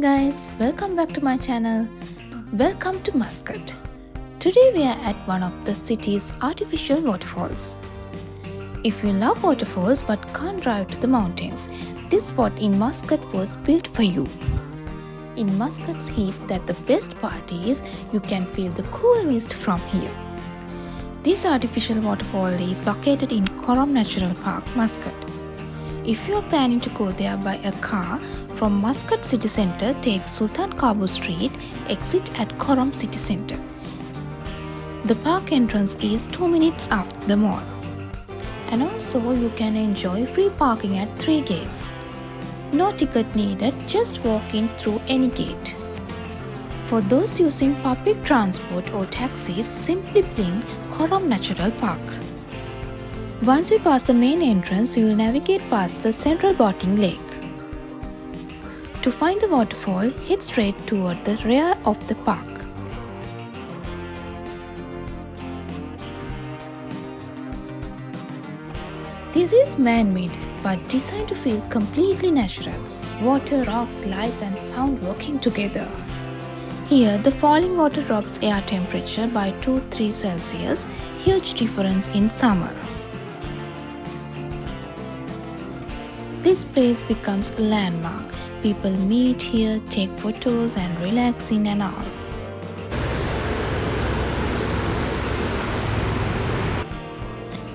guys, welcome back to my channel. Welcome to Muscat. Today we are at one of the city's artificial waterfalls. If you love waterfalls but can't drive to the mountains, this spot in Muscat was built for you. In Muscat's heat, that the best part is you can feel the cool mist from here. This artificial waterfall is located in Korom Natural Park, Muscat. If you are planning to go there by a car, from Muscat City Centre, take Sultan Qaboos Street, exit at Korom City Centre. The park entrance is 2 minutes after the mall. And also you can enjoy free parking at 3 gates. No ticket needed, just walk in through any gate. For those using public transport or taxis, simply ping Korom Natural Park. Once you pass the main entrance, you will navigate past the central boating lake. To find the waterfall, head straight toward the rear of the park. This is man-made but designed to feel completely natural. Water, rock, lights and sound working together. Here, the falling water drops air temperature by 2-3 Celsius, huge difference in summer. This place becomes a landmark. People meet here, take photos and relax in and all.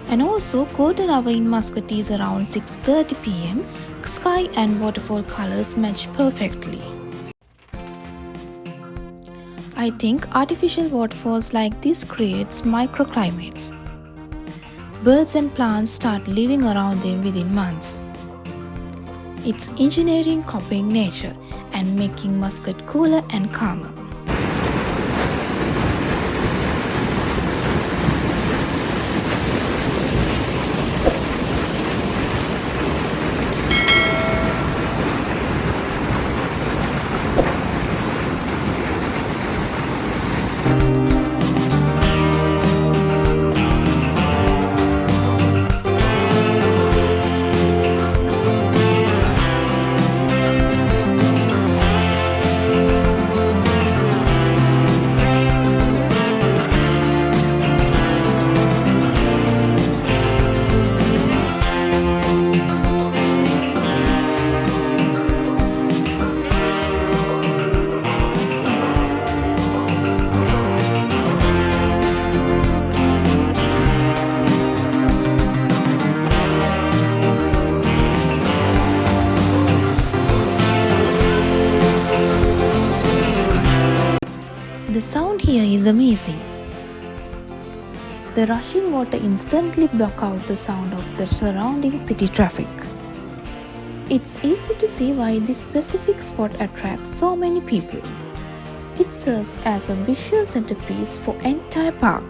And also, golden hour in Muscat is around 6:30 p.m. Sky and waterfall colors match perfectly. I think artificial waterfalls like this creates microclimates. Birds and plants start living around them within months. It's engineering copying nature and making Muscat cooler and calmer. The sound here is amazing. The rushing water instantly blocks out the sound of the surrounding city traffic. It's easy to see why this specific spot attracts so many people. It serves as a visual centerpiece for the entire park.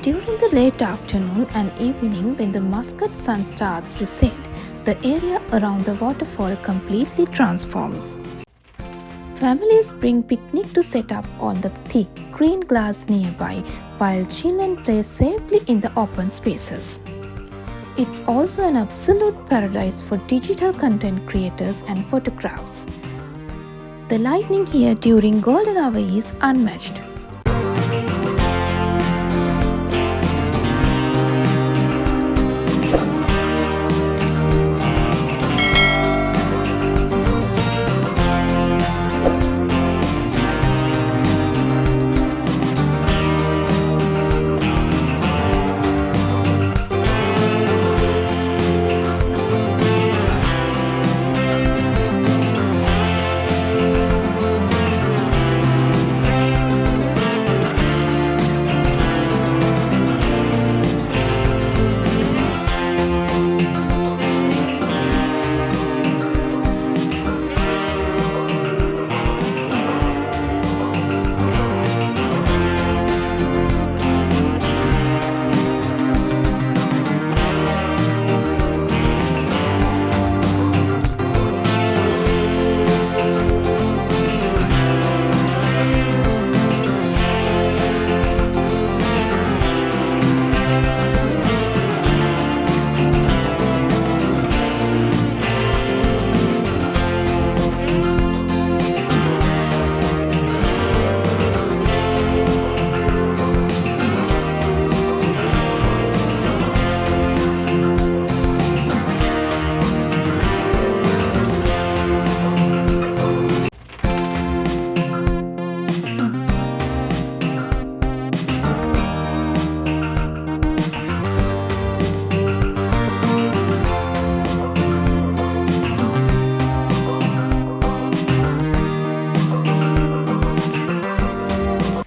During the late afternoon and evening when the Muscat sun starts to set, the area around the waterfall completely transforms. Families bring picnic to set up on the thick green grass nearby while children play safely in the open spaces. It's also an absolute paradise for digital content creators and photographs. The lighting here during golden hour is unmatched.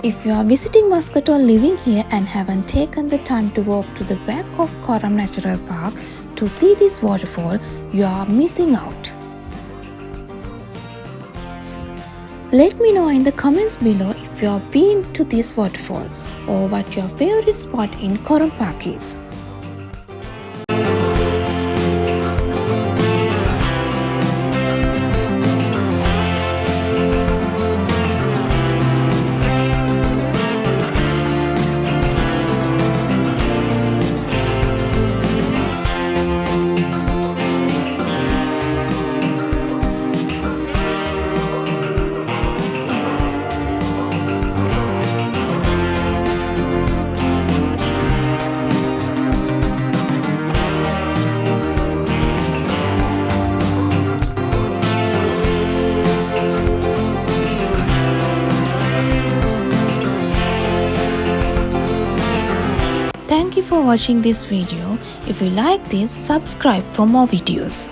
If you are visiting Muscat or living here and haven't taken the time to walk to the back of Koram Natural Park to see this waterfall, you are missing out. Let me know in the comments below if you have been to this waterfall or what your favorite spot in Koram Park is. Thank you for watching this video. If you like this, subscribe for more videos.